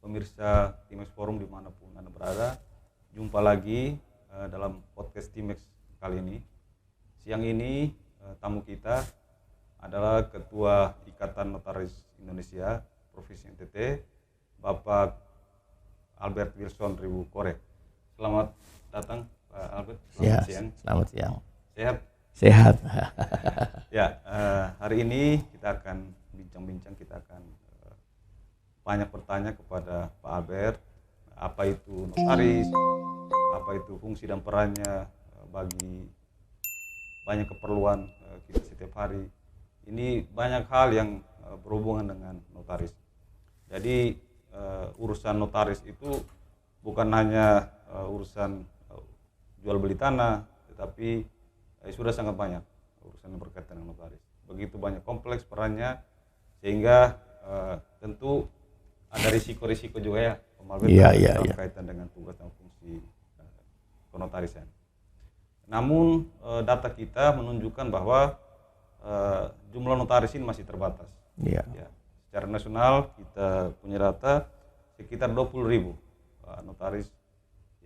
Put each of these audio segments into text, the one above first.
pemirsa Timex Forum dimanapun Anda berada. Jumpa lagi dalam podcast Timex kali ini. Siang ini tamu kita adalah Ketua Ikatan Notaris Indonesia Provinsi NTT, Bapak Albert Wilson Ribu Korek. Selamat datang Pak Albert. Selamat siang. Selamat siang. Sehat? Sehat. Ya, hari ini kita akan bincang-bincang, kita akan banyak bertanya kepada Pak Albert, apa itu notaris, apa itu fungsi dan perannya bagi banyak keperluan kita setiap hari. Ini banyak hal yang berhubungan dengan notaris. Jadi urusan notaris itu bukan hanya urusan jual beli tanah, tetapi sudah sangat banyak urusan yang berkaitan dengan notaris. Begitu banyak kompleks perannya, sehingga tentu ada risiko-risiko juga ya, dalam kaitan dengan tugas dan fungsi penotarisan. Namun data kita menunjukkan bahwa jumlah notaris ini masih terbatas. Ya, secara nasional kita punya data sekitar 20.000 notaris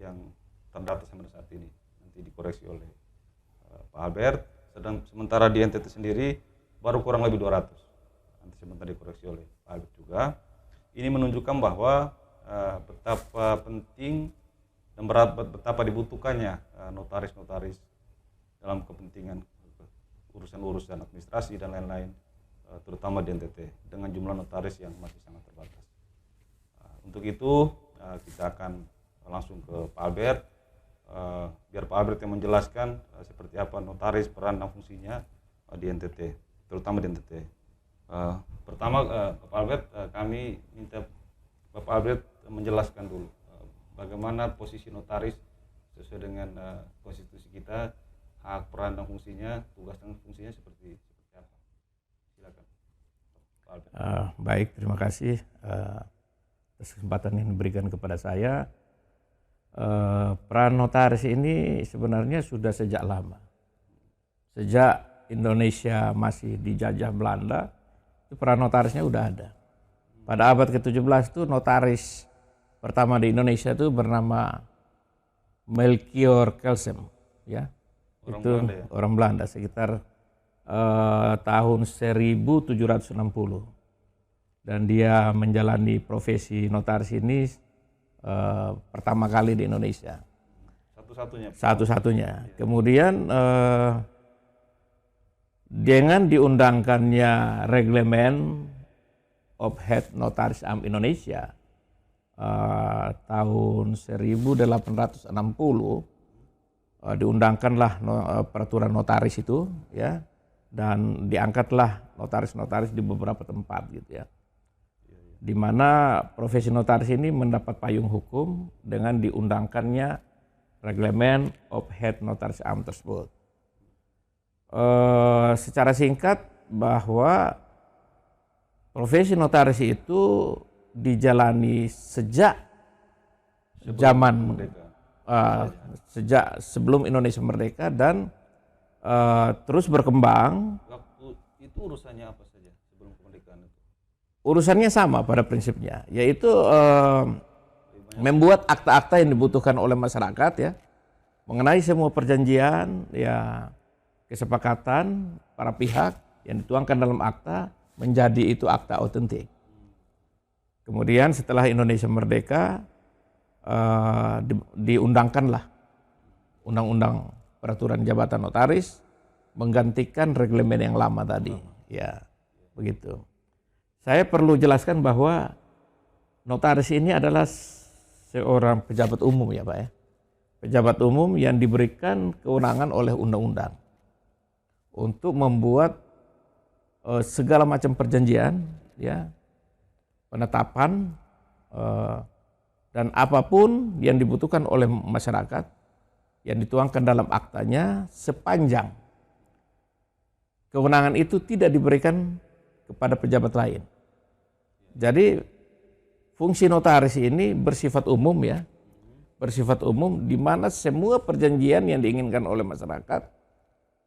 yang terdata sampai saat ini. Nanti dikoreksi oleh Pak Albert. Sementara di NTT sendiri baru kurang lebih 200. Nanti sebentar dikoreksi oleh Pak Albert juga. Ini menunjukkan bahwa betapa penting dan betapa dibutuhkannya notaris-notaris dalam kepentingan urusan-urusan administrasi dan lain-lain, terutama di NTT dengan jumlah notaris yang masih sangat terbatas. Untuk itu kita akan langsung ke Pak Albert, biar Pak Albert yang menjelaskan seperti apa notaris, peran dan fungsinya di NTT, terutama di NTT. Pertama Pak Albert, kami minta Bapak Albert menjelaskan dulu bagaimana posisi notaris sesuai dengan konstitusi kita, hak, peran dan fungsinya, tugas dan fungsinya seperti apa. Silakan Pak Albert. Baik, terima kasih atas kesempatan yang diberikan kepada saya. Peran notaris ini sebenarnya sudah sejak lama. Sejak Indonesia masih dijajah Belanda, itu peran notarisnya udah ada. Pada abad ke-17 itu notaris pertama di Indonesia itu bernama Melchior Kelsem, ya. Orang Belanda sekitar tahun 1760. Dan dia menjalani profesi notaris ini pertama kali di Indonesia. Satu-satunya. Kemudian dengan diundangkannya Reglemen of Head Notaris Am Indonesia tahun 1860, diundangkanlah peraturan notaris itu, ya, dan diangkatlah notaris-notaris di beberapa tempat gitu ya. Di mana profesi notaris ini mendapat payung hukum dengan diundangkannya Reglemen of Head Notaris Am tersebut. Secara singkat bahwa profesi notaris itu dijalani sejak sejak sebelum Indonesia merdeka dan terus berkembang. Waktu itu urusannya apa saja sebelum kemerdekaan itu? Urusannya sama pada prinsipnya, yaitu membuat akta-akta yang dibutuhkan oleh masyarakat, ya, mengenai semua perjanjian, ya, kesepakatan para pihak yang dituangkan dalam akta menjadi itu akta autentik. Kemudian setelah Indonesia merdeka diundangkanlah Undang-Undang Peraturan Jabatan Notaris menggantikan reglemen yang lama tadi, ya, begitu. Saya perlu jelaskan bahwa notaris ini adalah seorang pejabat umum, ya Pak, ya. Pejabat umum yang diberikan kewenangan oleh undang-undang untuk membuat segala macam perjanjian, ya, penetapan dan apapun yang dibutuhkan oleh masyarakat yang dituangkan dalam aktanya, sepanjang kewenangan itu tidak diberikan kepada pejabat lain. Jadi fungsi notaris ini bersifat umum, ya, bersifat umum di mana semua perjanjian yang diinginkan oleh masyarakat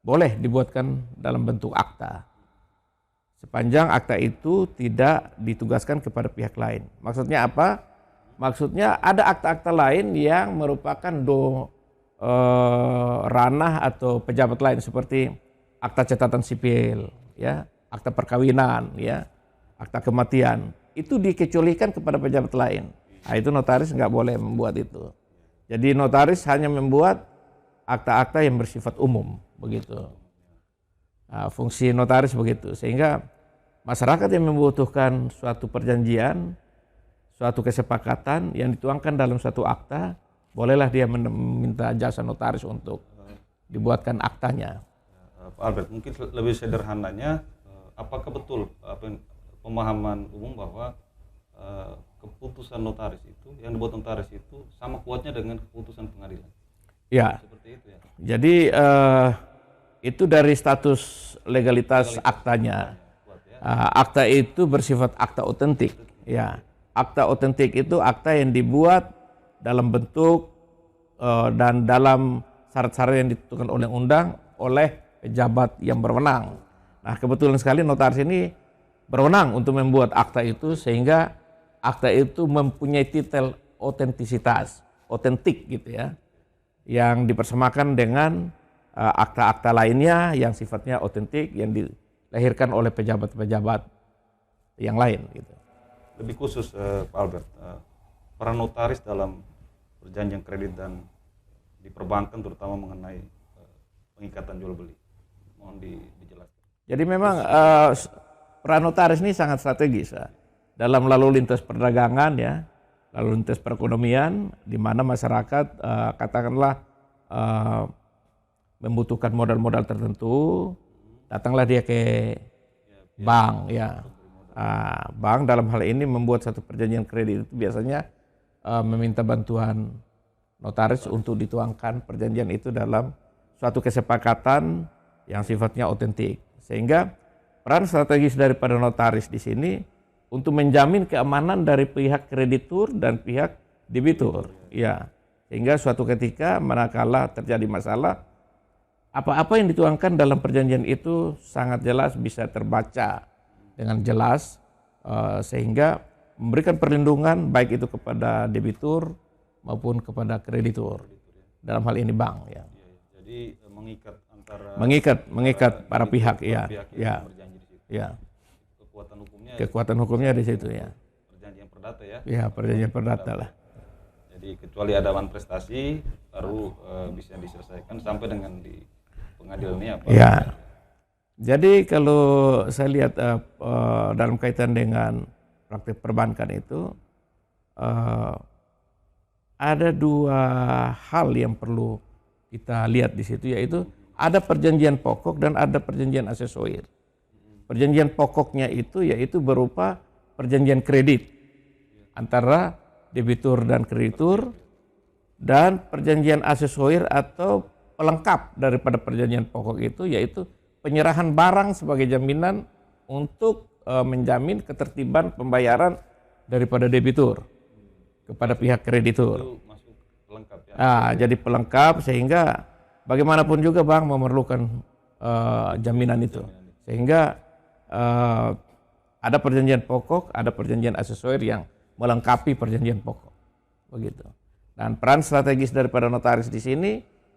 boleh dibuatkan dalam bentuk akta. Sepanjang akta itu tidak ditugaskan kepada pihak lain. Maksudnya apa? Maksudnya ada akta-akta lain yang merupakan ranah atau pejabat lain seperti akta catatan sipil, ya, akta perkawinan, ya, akta kematian. Itu dikecualikan kepada pejabat lain. Nah, itu notaris nggak boleh membuat itu. Jadi notaris hanya membuat akta-akta yang bersifat umum, begitu. Nah, fungsi notaris begitu, sehingga masyarakat yang membutuhkan suatu perjanjian, suatu kesepakatan yang dituangkan dalam suatu akta, bolehlah dia meminta jasa notaris untuk dibuatkan aktanya. Pak Albert, mungkin lebih sederhananya, apakah betul pemahaman umum bahwa keputusan notaris itu, yang dibuat notaris itu sama kuatnya dengan keputusan pengadilan? Ya. Seperti itu ya. Jadi itu dari status legalitas aktanya. Akta itu bersifat akta otentik. Ya, akta otentik itu akta yang dibuat dalam bentuk dan dalam syarat-syarat yang ditentukan oleh undang oleh pejabat yang berwenang. Nah, kebetulan sekali notaris ini berwenang untuk membuat akta itu, sehingga akta itu mempunyai titel otentisitas, otentik gitu ya, yang dipersamakan dengan akta-akta lainnya yang sifatnya otentik yang dilahirkan oleh pejabat-pejabat yang lain gitu. Lebih khusus Pak Albert, peran notaris dalam perjanjian kredit dan di perbankan terutama mengenai pengikatan jual beli, mohon dijelaskan. Jadi memang peran notaris ini sangat strategis ya, dalam lalu lintas perdagangan ya, lalu lintas perekonomian, di mana masyarakat katakanlah membutuhkan modal-modal tertentu, datanglah dia ke bank ya. Bank dalam hal ini membuat satu perjanjian kredit itu biasanya meminta bantuan notaris untuk dituangkan perjanjian itu dalam suatu kesepakatan yang sifatnya otentik. Sehingga peran strategis daripada notaris di sini untuk menjamin keamanan dari pihak kreditur dan pihak debitur. Ya, sehingga suatu ketika manakala terjadi masalah, apa-apa yang dituangkan dalam perjanjian itu sangat jelas bisa terbaca dengan jelas, sehingga memberikan perlindungan baik itu kepada debitur maupun kepada kreditur. Dalam hal ini bank ya. Jadi mengikat antara mengikat para pihak ya. Ya. Berjanji di situ. Ya. Kekuatan hukumnya di situ ya. Perjanjian perdata ya. Ya, perjanjian perdata lah. Jadi kecuali ada manifestasi baru bisa diselesaikan sampai dengan di pengadilan ini apa? Ya. Jadi kalau saya lihat dalam kaitan dengan praktik perbankan itu ada dua hal yang perlu kita lihat di situ, yaitu ada perjanjian pokok dan ada perjanjian aksesorir. Perjanjian pokoknya itu yaitu berupa perjanjian kredit antara debitur dan kreditur, dan perjanjian aksesorir atau pelengkap daripada perjanjian pokok itu yaitu penyerahan barang sebagai jaminan untuk menjamin ketertiban pembayaran daripada debitur kepada pihak kreditur. Itu masuk pelengkap ya. Jadi pelengkap, sehingga bagaimanapun juga bank memerlukan jaminan itu. Sehingga ada perjanjian pokok, ada perjanjian aksesorir yang melengkapi perjanjian pokok. Begitu. Dan peran strategis daripada notaris di sini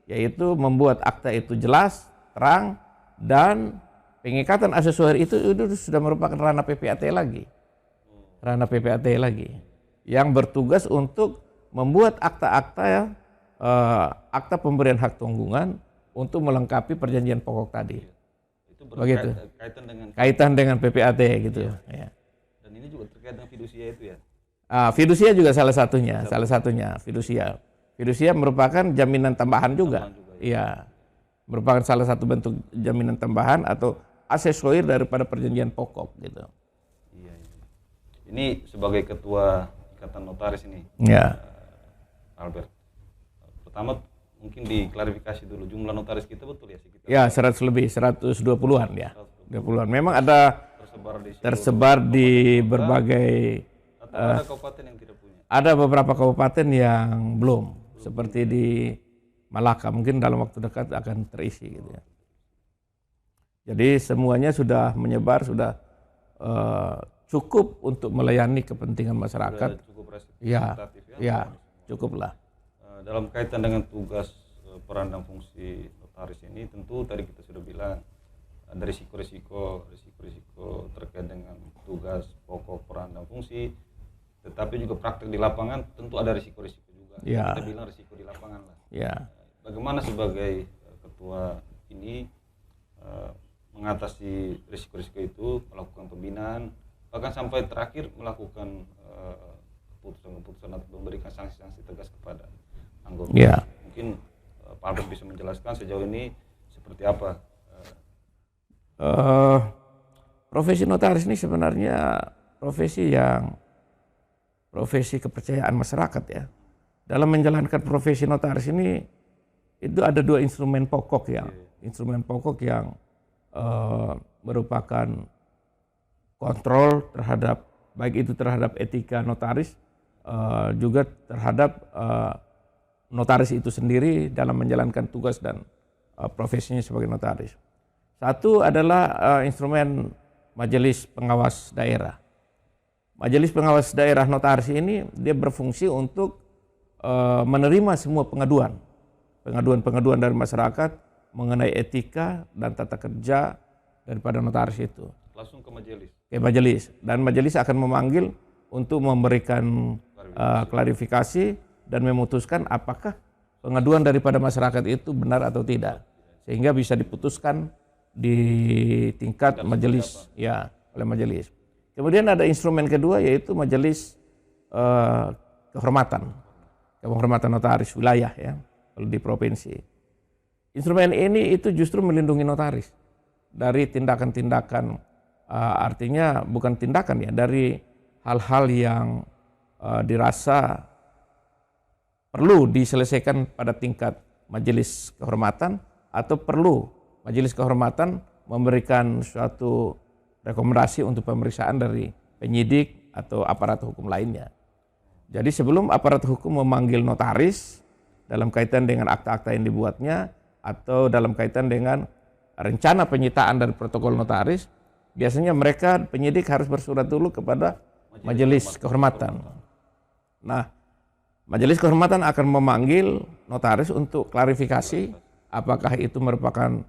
yaitu membuat akta itu jelas, terang, dan pengikatan aksesorir itu sudah merupakan ranah PPAT lagi. Ranah PPAT lagi yang bertugas untuk membuat akta-akta ya, akta pemberian hak tanggungan untuk melengkapi perjanjian pokok tadi. Itu begitu. Kaitan dengan PPAT gitu. Ya. Dan ini juga terkait dengan fidusia itu ya. Fidusia juga salah satunya fidusia. Fidusia merupakan jaminan tambahan juga. Iya. Merupakan salah satu bentuk jaminan tambahan atau aksesorir daripada perjanjian pokok gitu. Iya. Ini sebagai ketua Ikatan Notaris ini. Ya. Albert. Pertama mungkin diklarifikasi dulu jumlah notaris kita betul ya sekitar. Ya, 100 lebih, 120-an ya. 20-an. Memang ada tersebar di berbagai ada kabupaten yang tidak punya. Ada beberapa kabupaten yang belum, seperti di Malaka, mungkin dalam waktu dekat akan terisi gitu ya. Jadi semuanya sudah menyebar, sudah cukup untuk melayani kepentingan masyarakat. Sudah cukup representatif ya, cukuplah. Dalam kaitan dengan tugas, peran dan fungsi notaris ini, tentu tadi kita sudah bilang ada risiko-risiko terkait dengan tugas, pokok, peran dan fungsi, tetapi juga praktek di lapangan tentu ada risiko-risiko juga. Ya. Kita bilang risiko di lapangan lah. Ya. Bagaimana sebagai ketua ini mengatasi risiko-risiko itu, melakukan pembinaan, bahkan sampai terakhir melakukan keputusan-keputusan atau memberikan sanksi-sanksi tegas kepada anggota. Ya. Mungkin Pak Albert bisa menjelaskan sejauh ini seperti apa? Profesi notaris ini sebenarnya profesi kepercayaan masyarakat ya. Dalam menjalankan profesi notaris ini itu ada dua instrumen pokok yang merupakan kontrol terhadap, baik itu terhadap etika notaris, juga terhadap notaris itu sendiri dalam menjalankan tugas dan profesinya sebagai notaris. Satu adalah instrumen Majelis Pengawas Daerah. Majelis Pengawas Daerah Notaris ini dia berfungsi untuk menerima semua pengaduan dari masyarakat mengenai etika dan tata kerja daripada notaris itu. Langsung ke majelis. Ke majelis, dan majelis akan memanggil untuk memberikan klarifikasi dan memutuskan apakah pengaduan daripada masyarakat itu benar atau tidak, sehingga bisa diputuskan di tingkat majelis ya, oleh majelis. Kemudian ada instrumen kedua yaitu majelis kehormatan notaris wilayah ya, kalau di provinsi. Instrumen ini itu justru melindungi notaris dari tindakan-tindakan, artinya bukan tindakan ya, dari hal-hal yang dirasa perlu diselesaikan pada tingkat majelis kehormatan, atau perlu majelis kehormatan memberikan suatu rekomendasi untuk pemeriksaan dari penyidik atau aparat hukum lainnya. Jadi sebelum aparat hukum memanggil notaris dalam kaitan dengan akta-akta yang dibuatnya atau dalam kaitan dengan rencana penyitaan dari protokol notaris, biasanya mereka penyidik harus bersurat dulu kepada majelis kehormatan. Nah, majelis kehormatan akan memanggil notaris untuk klarifikasi apakah itu merupakan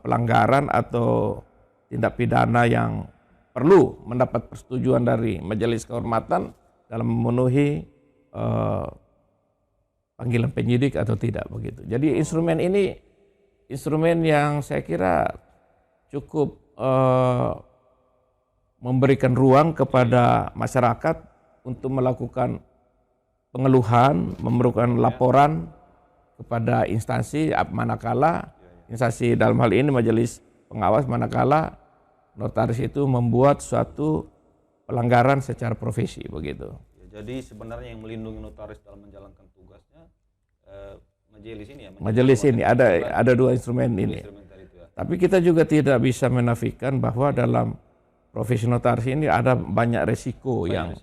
pelanggaran atau tindak pidana yang perlu mendapat persetujuan dari majelis kehormatan dalam memenuhi panggilan penyidik atau tidak, begitu. Jadi instrumen ini instrumen yang saya kira cukup memberikan ruang kepada masyarakat untuk melakukan pengeluhan, memberikan laporan kepada instansi manakala instansi dalam hal ini majelis pengawas, manakala notaris itu membuat suatu pelanggaran secara profesi, begitu. Ya, jadi sebenarnya yang melindungi notaris dalam menjalankan tugasnya majelis ini ya. Majelis ini ada dua instrumen ini. Tapi kita juga tidak bisa menafikan bahwa dalam profesi notaris ini ada banyak resiko yang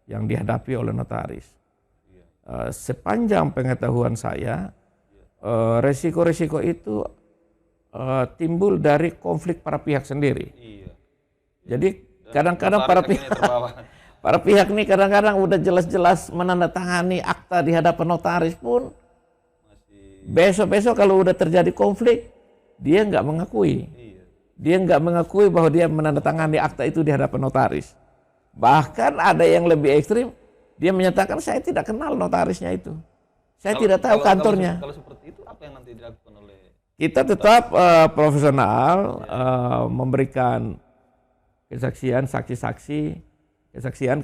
dihadapi oleh notaris. Sepanjang pengetahuan saya, resiko-resiko itu timbul dari konflik para pihak sendiri. Jadi kadang-kadang para pihak ini kadang-kadang udah jelas-jelas menandatangani akta di hadapan notaris pun besok-besok kalau udah terjadi konflik, dia nggak mengakui. Dia nggak mengakui bahwa dia menandatangani akta itu di hadapan notaris. Bahkan ada yang lebih ekstrim, dia menyatakan saya tidak kenal notarisnya itu. Saya tidak tahu kantornya. Kalau seperti itu apa yang nanti dilakukan oleh kita tetap profesional, memberikan kesaksian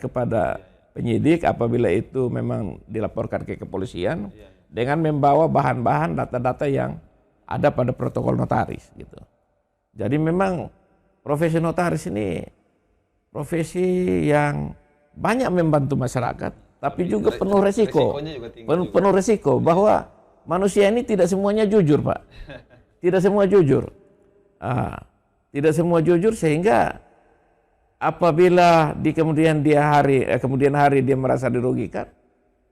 kepada penyidik apabila itu memang dilaporkan ke kepolisian dengan membawa bahan-bahan data-data yang ada pada protokol notaris gitu. Jadi memang profesi notaris ini profesi yang banyak membantu masyarakat, tapi juga penuh resiko. Penuh resiko bahwa manusia ini tidak semuanya jujur, Pak. Tidak semua jujur. Tidak semua jujur, sehingga apabila di kemudian hari dia merasa dirugikan,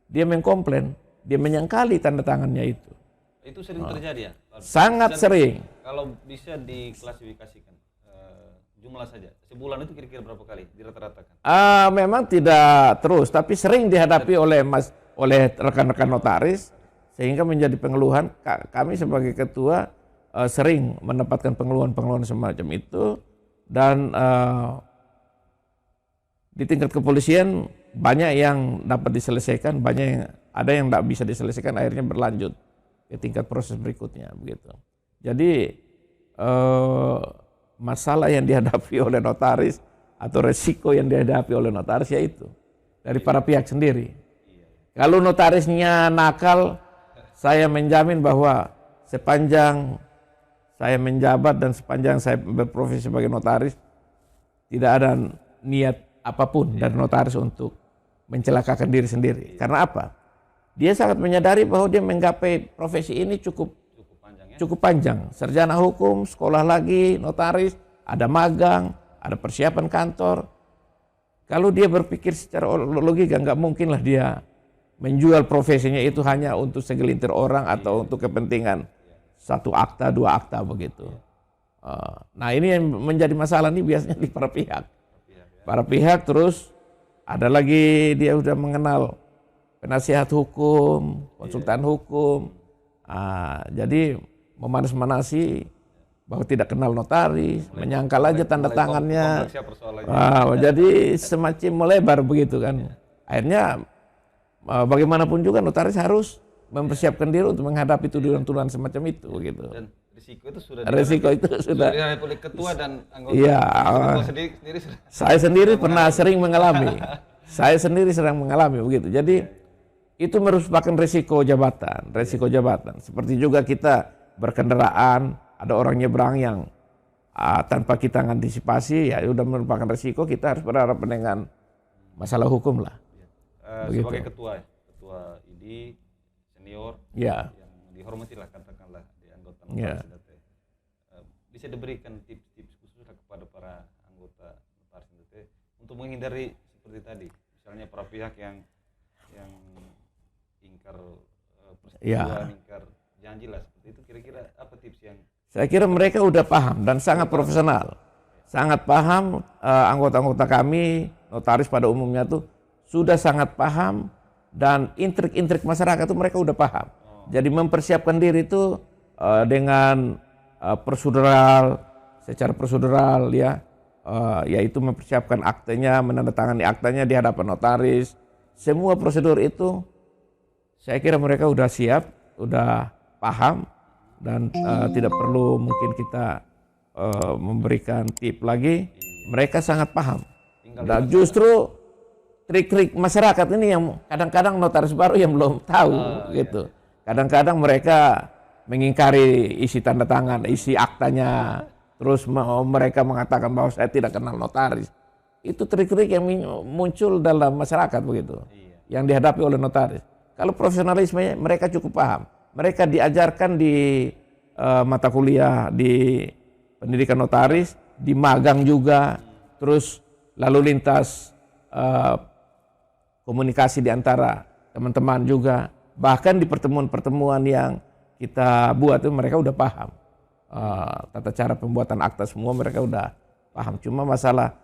dia mengkomplain, dia menyangkali tanda tangannya itu. Itu sering terjadi ya? Sangat sering. Kalau bisa diklasifikasikan Jumlah saja. Sebulan itu kira-kira berapa kali dirata-ratakan? Memang tidak terus, tapi sering dihadapi oleh rekan-rekan notaris, sehingga menjadi pengeluhan. Kami sebagai ketua sering mendapatkan pengeluhan-pengeluhan semacam itu, dan di tingkat kepolisian banyak yang dapat diselesaikan, ada yang tidak bisa diselesaikan, akhirnya berlanjut ke tingkat proses berikutnya begitu. Jadi masalah yang dihadapi oleh notaris atau resiko yang dihadapi oleh notaris yaitu dari para pihak sendiri. Kalau notarisnya nakal, saya menjamin bahwa sepanjang saya menjabat dan sepanjang saya berprofesi sebagai notaris, tidak ada niat apapun dari notaris untuk mencelakakan diri sendiri. Karena apa? Dia sangat menyadari bahwa dia menggapai profesi ini cukup panjang. Sarjana hukum, sekolah lagi, notaris, ada magang, ada persiapan kantor. Kalau dia berpikir secara logika, nggak mungkin lah dia menjual profesinya itu hanya untuk segelintir orang atau untuk kepentingan 1 akta, 2 akta begitu. Nah ini yang menjadi masalah nih biasanya di para pihak. Para pihak terus ada lagi dia udah mengenal penasihat hukum, konsultan hukum. Jadi memanas-manasi bahwa tidak kenal notaris, menyangkal aja tanda tangannya. Jadi semacam melebar begitu kan. Akhirnya bagaimanapun juga notaris harus mempersiapkan diri untuk menghadapi tuduhan-tuduhan semacam itu gitu. Dan risiko itu sudah oleh ketua dan anggota. Iya. Sendiri saya sendiri pernah sering mengalami. Saya sendiri sering mengalami begitu. Jadi itu merupakan risiko jabatan. Seperti juga kita berkendaraan, ada orang nyebrang yang tanpa kita antisipasi, ya udah merupakan risiko, kita harus berhadapan dengan masalah hukum lah. Sebagai ketua ID senior, yang dihormati lah katakanlah di anggota notaris, bisa diberikan tips-tips khusus kepada para anggota notaris untuk menghindari seperti tadi, misalnya para pihak yang ingkar persetujuan, ingkar janji lah seperti itu. Kira-kira apa tips yang? Saya kira mereka udah paham dan sangat profesional, sangat paham. Anggota-anggota kami notaris pada umumnya tuh sudah sangat paham, dan intrik-intrik masyarakat itu mereka udah paham. Jadi mempersiapkan diri itu dengan secara prosedural ya, yaitu mempersiapkan aktenya, menandatangani aktanya di hadapan notaris. Semua prosedur itu saya kira mereka udah siap, udah paham, dan tidak perlu mungkin kita memberikan tip lagi. Mereka sangat paham. Dan justru trik-trik masyarakat ini yang kadang-kadang notaris baru yang belum tahu gitu. Kadang-kadang mereka mengingkari isi tanda tangan, isi aktanya, terus mereka mengatakan bahwa saya tidak kenal notaris. Itu trik-trik yang muncul dalam masyarakat begitu, yang dihadapi oleh notaris. Kalau profesionalisme mereka cukup paham. Mereka diajarkan di mata kuliah di pendidikan notaris, di magang juga, terus lalu lintas komunikasi di antara teman-teman juga. Bahkan di pertemuan-pertemuan yang kita buat itu mereka udah paham. Tata cara pembuatan akta semua mereka udah paham. Cuma masalah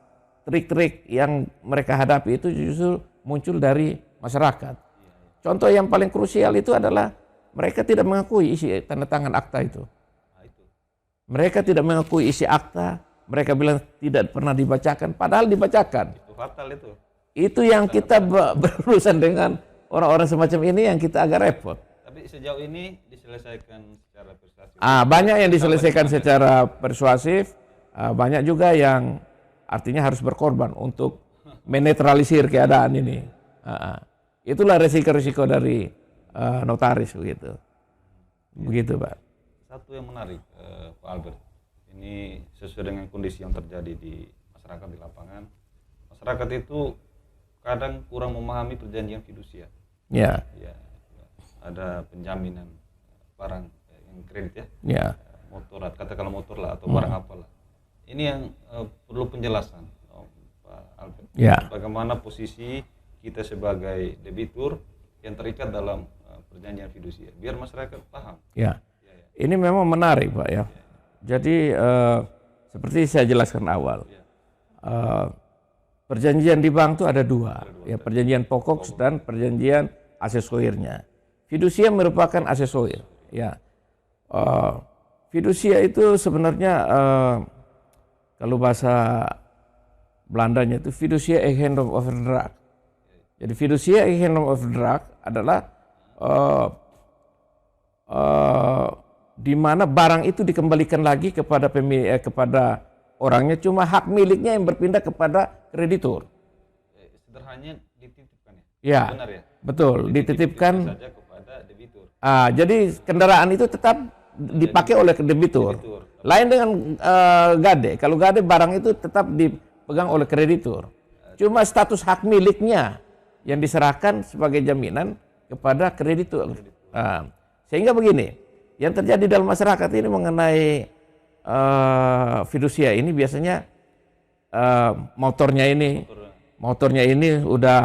trik-trik yang mereka hadapi itu justru muncul dari masyarakat. Contoh yang paling krusial itu adalah mereka tidak mengakui isi tanda tangan akta itu. Mereka tidak mengakui isi akta, mereka bilang tidak pernah dibacakan, padahal dibacakan. Itu fatal itu. Itu yang kita berurusan dengan orang-orang semacam ini yang kita agak repot. Tapi sejauh ini diselesaikan secara persuasif. Banyak yang diselesaikan secara persuasif, banyak juga yang artinya harus berkorban untuk menetralisir keadaan ini. Itulah risiko-risiko dari notaris begitu. Begitu, Pak. Satu yang menarik, Pak Albert. Ini sesuai dengan kondisi yang terjadi di masyarakat di lapangan. Masyarakat itu kadang kurang memahami perjanjian fidusia. Ya. Ada penjaminan barang yang kredit ya. Ya. Motor, katakanlah motor lah atau barang apalah. Ini yang perlu penjelasan, Pak Albert. Ya. Bagaimana posisi kita sebagai debitur yang terikat dalam perjanjian fidusia, biar masyarakat paham. Ya. Ini memang menarik, Pak ya. Jadi seperti saya jelaskan awal, perjanjian di bank itu ada dua, ya, perjanjian pokok dan perjanjian aksesorirnya. Fidusia merupakan aksesorir, ya. Fidusia itu sebenarnya kalau bahasa Belandanya itu fiducia eigendom overdrag. Jadi fiducia eigendom overdrag adalah di mana barang itu dikembalikan lagi kepada kepada orangnya, cuma hak miliknya yang berpindah kepada kreditur. Sederhananya dititipkan ya? Ya, benar ya? betul, dititipkan saja kepada debitur. Jadi kendaraan itu tetap dipakai oleh debitur. Lain dengan gade. Kalau gade barang itu tetap dipegang oleh kreditur. Cuma status hak miliknya yang diserahkan sebagai jaminan kepada kreditur. Sehingga begini, yang terjadi dalam masyarakat ini mengenai fidusia ini biasanya motornya ini udah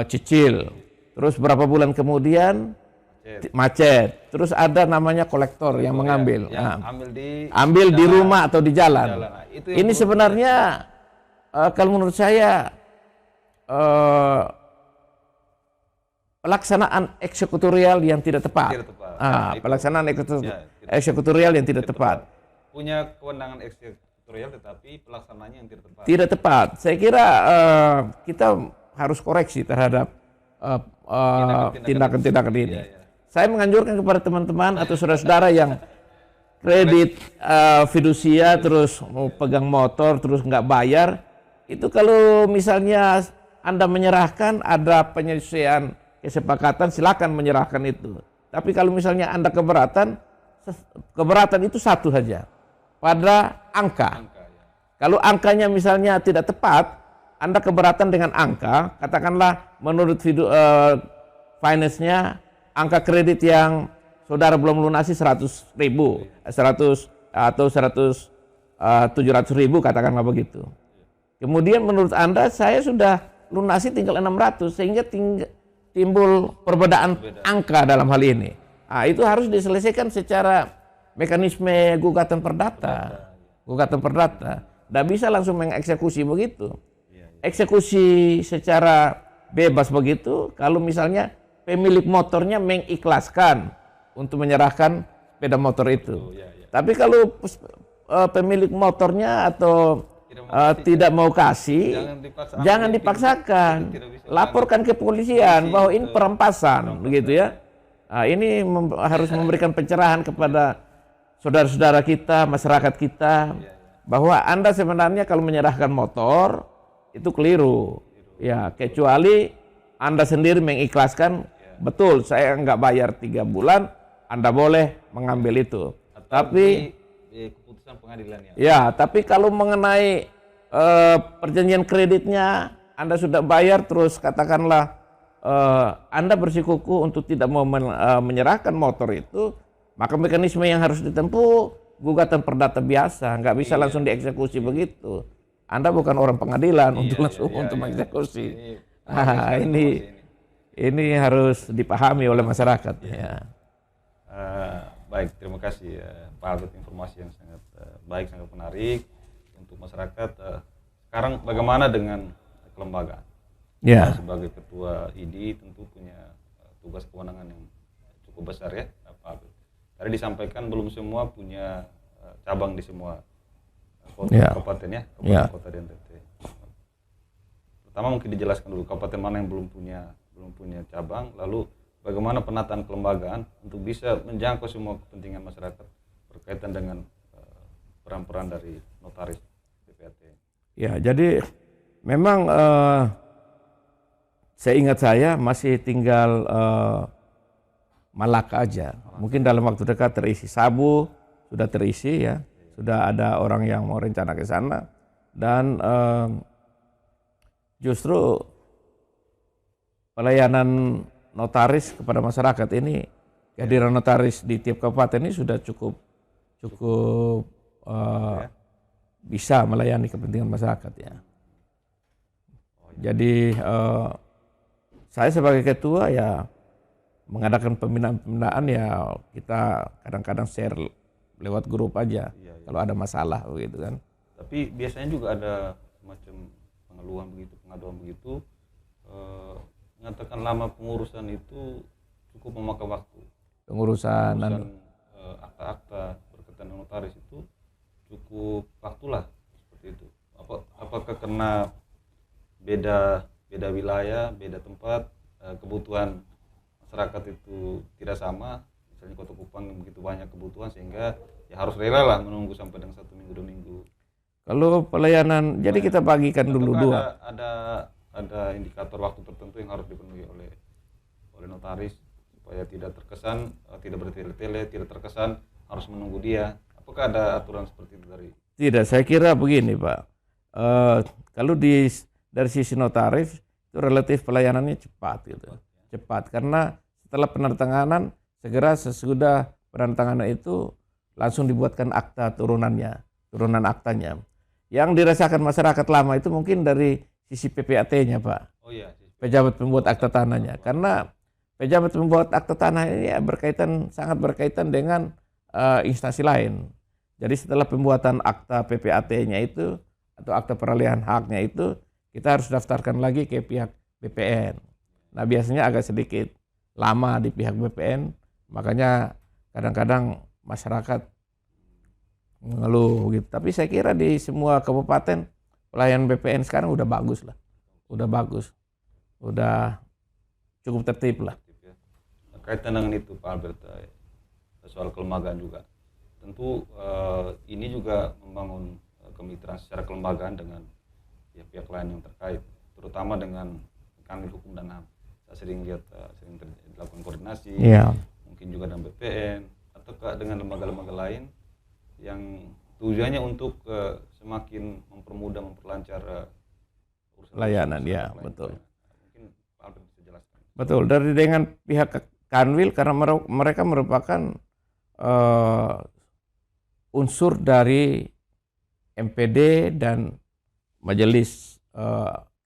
cicil, terus berapa bulan kemudian macet, terus ada namanya kolektor yang mengambil, ambil di rumah atau di jalan. Ini sebenarnya kalau menurut saya pelaksanaan eksekutorial yang tidak tepat. Pelaksanaan eksekutorial yang tidak tepat. Punya kewenangan eksekutorial tetapi pelaksanaannya yang tidak tepat. Tidak tepat. Saya kira kita harus koreksi terhadap tindakan-tindakan ini. Saya menganjurkan kepada teman-teman atau saudara-saudara yang kredit fidusia terus mau pegang motor terus nggak bayar, itu kalau misalnya Anda menyerahkan ada penyelesaian kesepakatan, silakan menyerahkan itu. Tapi kalau misalnya Anda keberatan itu satu saja, pada angka. Kalau angkanya misalnya tidak tepat, Anda keberatan dengan angka, katakanlah menurut finance-nya angka kredit yang saudara belum lunasi 100.000, 100 atau 700.000 katakanlah begitu. Kemudian menurut Anda saya sudah lunasi tinggal 600, sehingga timbul perbedaan angka dalam hal ini. Itu harus diselesaikan secara mekanisme gugatan perdata. Tidak bisa langsung mengeksekusi begitu. Eksekusi secara bebas begitu kalau misalnya pemilik motornya mengikhlaskan untuk menyerahkan sepeda motor itu. Tapi kalau pemilik motornya atau tidak mau kasih, jangan dipaksakan. Laporkan ke kepolisian bahwa ini perampasan, begitu ya. Ini harus memberikan pencerahan kepada saudara-saudara kita, masyarakat kita, bahwa Anda sebenarnya kalau menyerahkan motor itu keliru, ya, kecuali Anda sendiri mengikhlaskan, betul saya nggak bayar 3 bulan, Anda boleh mengambil itu. Tapi keputusan pengadilan tapi kalau mengenai perjanjian kreditnya Anda sudah bayar, terus katakanlah Anda bersikukuh untuk tidak mau menyerahkan motor itu, maka mekanisme yang harus ditempuh gugatan perdata biasa, nggak bisa langsung dieksekusi begitu. Anda bukan orang pengadilan untuk langsung mengeksekusi. Ini harus dipahami oleh masyarakat. Baik, terima kasih Pak Albert, informasi yang sangat baik, sangat menarik untuk masyarakat. Sekarang bagaimana dengan kelembagaan? Sebagai ketua ID tentu punya tugas kewenangan yang cukup besar ya Pak Albert. Tadi disampaikan belum semua punya cabang di semua kabupaten kota di NTT. Pertama mungkin dijelaskan dulu kabupaten mana yang belum punya cabang, lalu bagaimana penataan kelembagaan untuk bisa menjangkau semua kepentingan masyarakat berkaitan dengan peran-peran dari notaris PPAT. Jadi memang saya masih tinggal Malaka aja. Mungkin dalam waktu dekat terisi. Sabu sudah terisi ya. Sudah ada orang yang mau rencana ke sana, dan justru pelayanan notaris kepada masyarakat ini, kehadiran notaris di tiap kabupaten ini sudah cukup bisa melayani kepentingan masyarakat ya. Jadi saya sebagai ketua ya mengadakan pembinaan ya, kita kadang-kadang share lewat grup aja Iya, iya. kalau ada masalah begitu kan. Tapi biasanya juga ada semacam pengeluhan begitu, pengaduan begitu, mengatakan lama pengurusan itu cukup memakan waktu. Pengurusan Pengurusan akta-akta berkaitan dengan notaris itu cukup waktulah seperti itu. Apakah karena beda beda wilayah, beda tempat, kebutuhan masyarakat itu tidak sama. Misalnya Kota Kupang begitu banyak kebutuhan sehingga ya harus rela lah menunggu sampai dengan 1 minggu 2 minggu. kalau pelayanan, jadi kita bagikan dulu Ataukah dua. ada indikator waktu tertentu yang harus dipenuhi oleh notaris supaya tidak terkesan tidak bertele-tele, tidak terkesan harus menunggu dia. Apakah ada aturan seperti itu dari? Tidak, saya kira begini Pak. Kalau dari sisi notaris itu relatif pelayanannya cepat gitu. Cepat karena setelah penandatanganan segera sesudah penandatanganan itu langsung dibuatkan akta turunannya, turunan aktanya. Yang dirasakan masyarakat lama itu mungkin dari sisi PPAT-nya Pak. Oh iya, Pejabat pembuat akta tanahnya. Karena pejabat pembuat akta tanah ini ya sangat berkaitan dengan instansi lain. Jadi setelah pembuatan akta PPAT-nya itu atau akta peralihan haknya itu kita harus daftarkan lagi ke pihak BPN. Nah biasanya agak sedikit lama di pihak BPN, makanya kadang-kadang masyarakat mengeluh gitu. Tapi saya kira di semua kabupaten pelayanan BPN sekarang udah bagus lah, udah bagus, udah cukup tertib lah. Ya. Kaitan dengan itu Pak Albert, soal kelembagaan juga. Tentu ini juga membangun kemitraan secara kelembagaan dengan pihak lain yang terkait, terutama dengan Kanwil Hukum dan HAM. Saya sering lihat sering dilakukan koordinasi, mungkin juga dengan BPN atau dengan lembaga-lembaga lain yang tujuannya untuk semakin mempermudah, memperlancar urusan layanan, ya betul. Mungkin Pak Albert bisa jelaskan. Betul, dari dengan pihak Kanwil karena mereka merupakan unsur dari MPD dan Majelis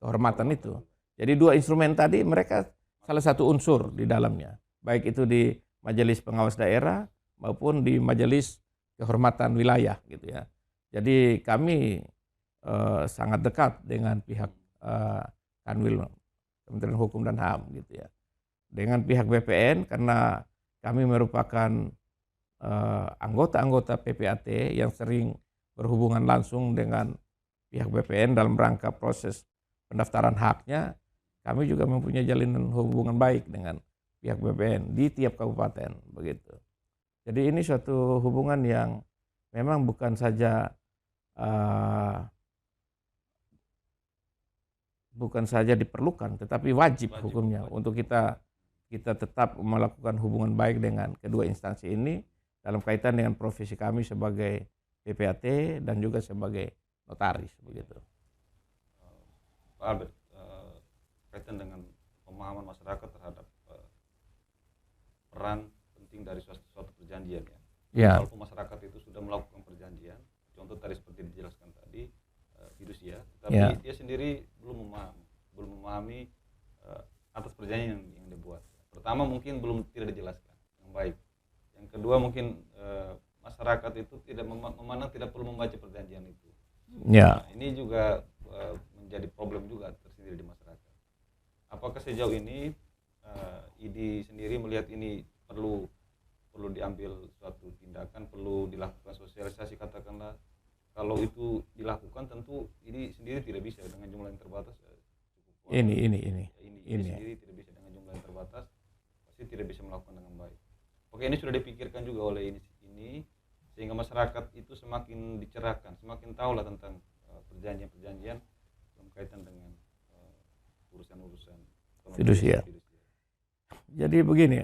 Kehormatan itu. Jadi dua instrumen tadi mereka salah satu unsur di dalamnya, baik itu di Majelis Pengawas Daerah maupun di Majelis Kehormatan Wilayah gitu ya. Jadi kami sangat dekat dengan pihak Kanwil Kementerian Hukum dan HAM gitu ya. Dengan pihak BPN karena kami merupakan anggota-anggota PPAT yang sering berhubungan langsung dengan pihak BPN dalam rangka proses pendaftaran haknya, kami juga mempunyai jalinan hubungan baik dengan pihak BPN di tiap kabupaten begitu. Jadi ini suatu hubungan yang memang bukan saja diperlukan, tetapi wajib hukumnya untuk kita tetap melakukan hubungan baik dengan kedua instansi ini dalam kaitan dengan profesi kami sebagai PPAT dan juga sebagai notaris begitu. Pak Albert, kaitan dengan pemahaman masyarakat terhadap peran penting dari suatu perjanjian ya. Walaupun masyarakat itu sudah melakukan perjanjian, contoh tadi seperti dijelaskan tadi fidusia, tapi dia sendiri belum memahami atas perjanjian yang dibuat. Pertama mungkin tidak dijelaskan yang baik. Yang kedua mungkin masyarakat itu memandang tidak perlu membaca perjanjian itu. Nah, ini juga menjadi problem juga tersendiri di masyarakat. Apakah sejauh ini ID sendiri melihat ini perlu diambil suatu tindakan, perlu dilakukan sosialisasi katakanlah. Kalau itu dilakukan tentu ini sendiri tidak bisa dengan jumlah yang terbatas. Ini sendiri tidak bisa dengan jumlah yang terbatas, pasti tidak bisa melakukan dengan baik. Oke, ini sudah dipikirkan juga oleh ini sehingga masyarakat itu semakin dicerahkan, semakin tahulah tentang perjanjian-perjanjian dalam kaitan dengan urusan-urusan fidusia. Jadi begini,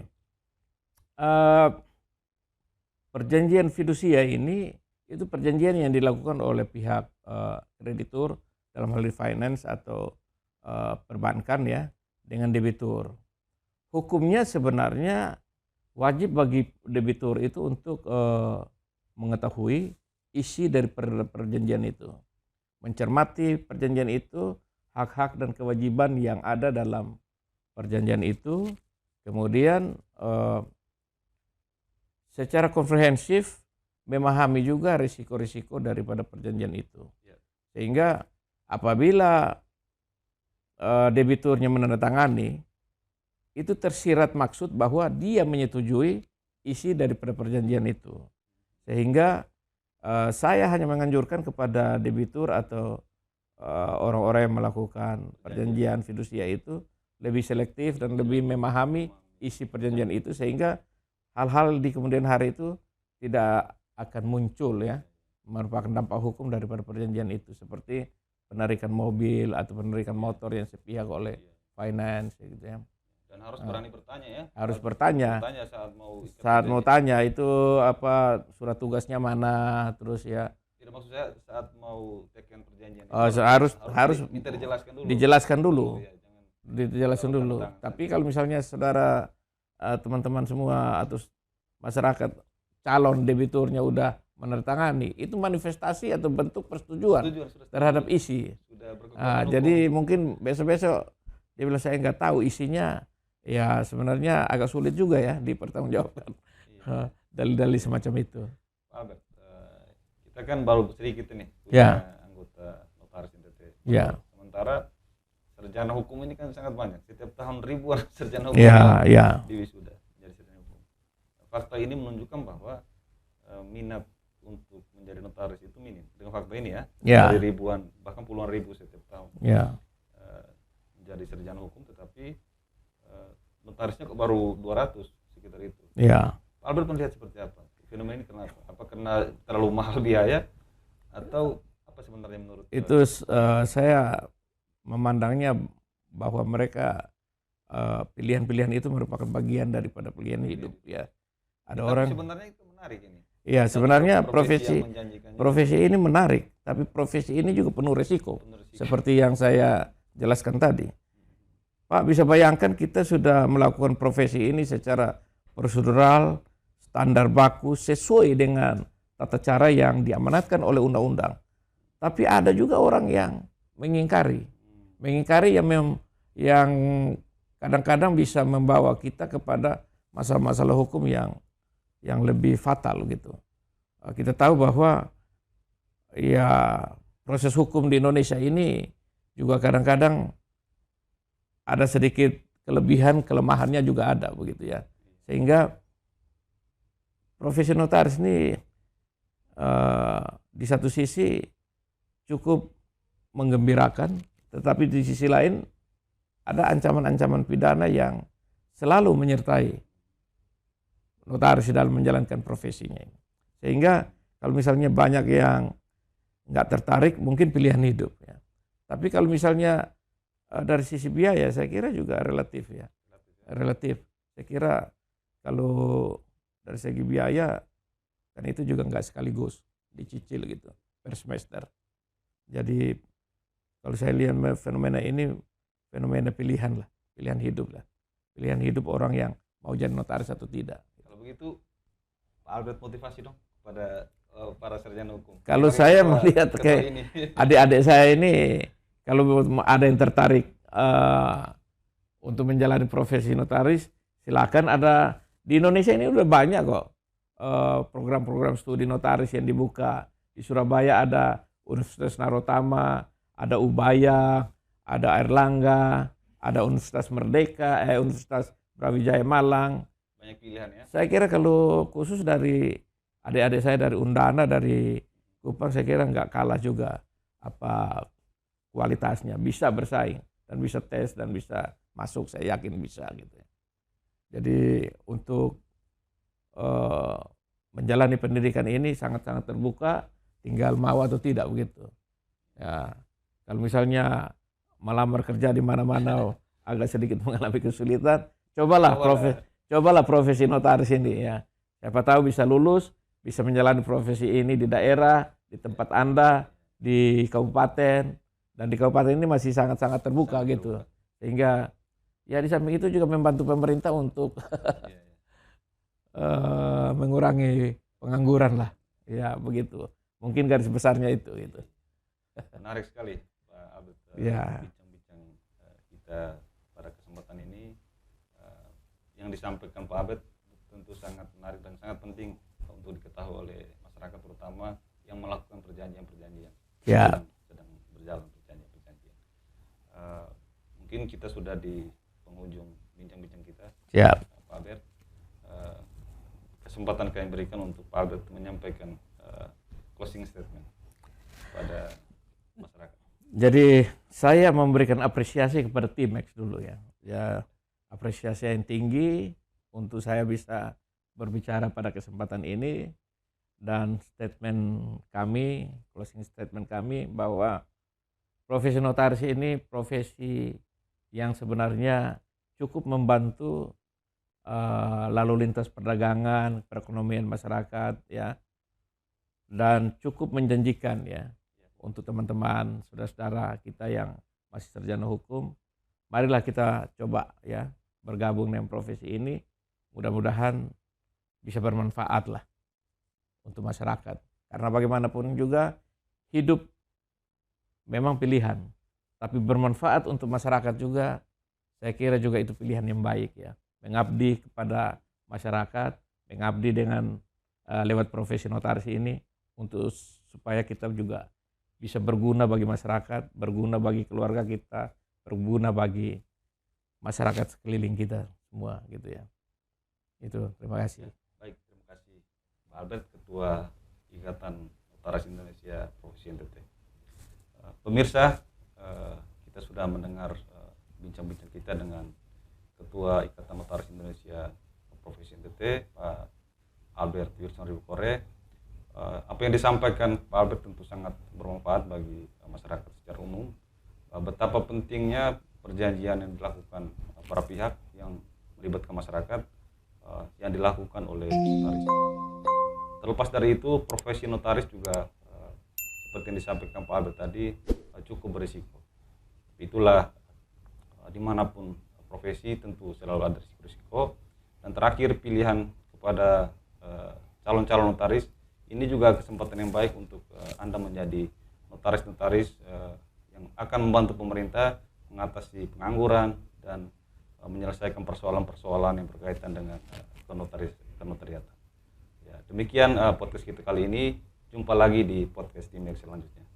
perjanjian fidusia ini itu perjanjian yang dilakukan oleh pihak kreditur dalam hal finance atau perbankan ya dengan debitur. Hukumnya sebenarnya wajib bagi debitur itu untuk mengetahui isi dari perjanjian itu, mencermati perjanjian itu, hak-hak dan kewajiban yang ada dalam perjanjian itu, kemudian secara komprehensif memahami juga risiko-risiko daripada perjanjian itu. Ya. Sehingga apabila debiturnya menandatangani, itu tersirat maksud bahwa dia menyetujui isi daripada perjanjian itu. Sehingga saya hanya menganjurkan kepada debitur atau orang-orang yang melakukan perjanjian fidusia itu lebih selektif dan lebih memahami isi perjanjian itu, sehingga hal-hal di kemudian hari itu tidak akan muncul ya, merupakan dampak hukum daripada perjanjian itu, seperti penarikan mobil atau penarikan motor yang sepihak oleh finance gitu ya. Dan harus berani bertanya ya. Harus bertanya saat mau tanya itu apa surat tugasnya mana, terus ya. Tidak, maksud saya saat mau tekan perjanjian itu harus minta dijelaskan dulu. Ya, dijelaskan dulu. Tapi kalau misalnya saudara teman-teman semua atau masyarakat calon debiturnya udah menandatangani, itu manifestasi atau bentuk persetujuan terhadap isi. Jadi mungkin besok-besok dia bilang saya nggak tahu isinya, ya sebenarnya agak sulit juga ya dipertanggungjawabkan. Dalil-dalil semacam itu. Albert, kita kan baru sedikit ini punya anggota notaris NTT. Ya. Sementara sarjana hukum ini kan sangat banyak. Setiap tahun ribuan sarjana hukum diwisuda menjadi sarjana hukum. Fakta ini menunjukkan bahwa minat untuk menjadi notaris itu minim. Dengan fakta ini ya, dari ribuan bahkan puluhan ribu setiap tahun menjadi sarjana hukum, tetapi notarisnya kok baru 200 sekitar itu. Albert melihat seperti apa fenomena ini? Kenapa? Apa karena terlalu mahal biaya atau apa sebenarnya menurut itu? Saya memandangnya bahwa mereka pilihan-pilihan itu merupakan bagian daripada pilihan hidup ya. Ada orang sebenarnya itu menarik ini. Ya, sebenarnya profesi ini menarik, tapi profesi ini juga penuh risiko. Seperti yang saya jelaskan tadi. Pak, bisa bayangkan kita sudah melakukan profesi ini secara prosedural, standar baku, sesuai dengan tata cara yang diamanatkan oleh undang-undang. Tapi ada juga orang yang mengingkari yang kadang-kadang bisa membawa kita kepada masalah-masalah hukum yang lebih fatal gitu. Kita tahu bahwa ya proses hukum di Indonesia ini juga kadang-kadang ada sedikit kelebihan, kelemahannya juga ada begitu ya. Sehingga profesi notaris ini di satu sisi cukup menggembirakan, tetapi di sisi lain ada ancaman-ancaman pidana yang selalu menyertai notaris dalam menjalankan profesinya ini. Sehingga kalau misalnya banyak yang nggak tertarik, mungkin pilihan hidup ya. Tapi kalau misalnya dari sisi biaya, saya kira juga relatif ya. Relatif. Saya kira kalau dari segi biaya kan itu juga nggak sekaligus dicicil gitu per semester. Jadi kalau saya lihat fenomena ini fenomena pilihan lah, pilihan hidup lah, pilihan hidup orang yang mau jadi notaris atau tidak. Kalau begitu, Pak Albert motivasi dong kepada para sarjana hukum. Kalau saya melihat kayak adik-adik saya ini, kalau ada yang tertarik untuk menjalani profesi notaris, silakan. Ada di Indonesia ini udah banyak kok program-program studi notaris yang dibuka. Di Surabaya ada Universitas Narotama, ada Ubaya, ada Airlangga, ada Universitas Merdeka, Universitas Brawijaya Malang. Banyak pilihan ya. Saya kira kalau khusus dari adik-adik saya dari Undana, dari Kupang, saya kira nggak kalah juga apa kualitasnya, bisa bersaing dan bisa tes dan bisa masuk, saya yakin bisa gitu. Jadi untuk menjalani pendidikan ini sangat-sangat terbuka, tinggal mau atau tidak begitu. Ya, kalau misalnya melamar kerja di mana-mana agak sedikit mengalami kesulitan, cobalah profesi notaris ini ya. Siapa tahu bisa lulus, bisa menjalani profesi ini di daerah, di tempat Anda, di kabupaten, dan di kabupaten ini masih sangat-sangat terbuka gitu. Sehingga ya di samping itu juga membantu pemerintah untuk mengurangi pengangguran lah. Ya begitu. Mungkin garis besarnya itu gitu. Menarik sekali Pak Albert. Bincang-bincang kita pada kesempatan ini, yang disampaikan Pak Albert tentu sangat menarik dan sangat penting untuk diketahui oleh masyarakat. masyarakat terutama yang melakukan perjanjian-perjanjian Ya. sedang berjalan perjanjian-perjanjian. Mungkin kita sudah di penghujung bincang-bincang kita, Ya. Pak Albert. Kesempatan kami berikan untuk Pak Albert menyampaikan closing statement kepada masyarakat. Jadi saya memberikan apresiasi kepada Timex dulu ya. Ya, apresiasi yang tinggi untuk saya bisa berbicara pada kesempatan ini, dan statement kami, closing statement kami bahwa profesi notaris ini profesi yang sebenarnya cukup membantu lalu lintas perdagangan, perekonomian masyarakat ya, dan cukup menjanjikan ya untuk teman-teman, saudara-saudara kita yang masih sarjana hukum. Marilah kita coba ya bergabung dengan profesi ini, mudah-mudahan bisa bermanfaat lah untuk masyarakat. Karena bagaimanapun juga hidup memang pilihan, tapi bermanfaat untuk masyarakat juga, saya kira juga itu pilihan yang baik ya. Mengabdi kepada masyarakat, mengabdi dengan lewat profesi notaris ini untuk supaya kita juga bisa berguna bagi masyarakat, berguna bagi keluarga kita, berguna bagi masyarakat sekeliling kita semua gitu ya. Itu, terima kasih. Baik, terima kasih Pak Albert, Ketua Ikatan Notaris Indonesia Profesi NTT. Pemirsa, kita sudah mendengar bincang-bincang kita dengan Ketua Ikatan Notaris Indonesia Profesi NTT, Pak Albert Wierson Ribukore. Apa yang disampaikan Pak Albert tentu sangat bermanfaat bagi masyarakat secara umum. Betapa pentingnya perjanjian yang dilakukan para pihak yang melibatkan masyarakat, yang dilakukan oleh notaris. Terlepas dari itu, profesi notaris juga seperti yang disampaikan Pak Albert tadi cukup berisiko. Itulah dimanapun profesi tentu selalu ada risiko. Dan terakhir, pilihan kepada calon-calon notaris ini juga kesempatan yang baik untuk Anda menjadi notaris-notaris yang akan membantu pemerintah mengatasi pengangguran dan menyelesaikan persoalan-persoalan yang berkaitan dengan kenotariatan. Ya, demikian podcast kita kali ini. Jumpa lagi di podcast Timex selanjutnya.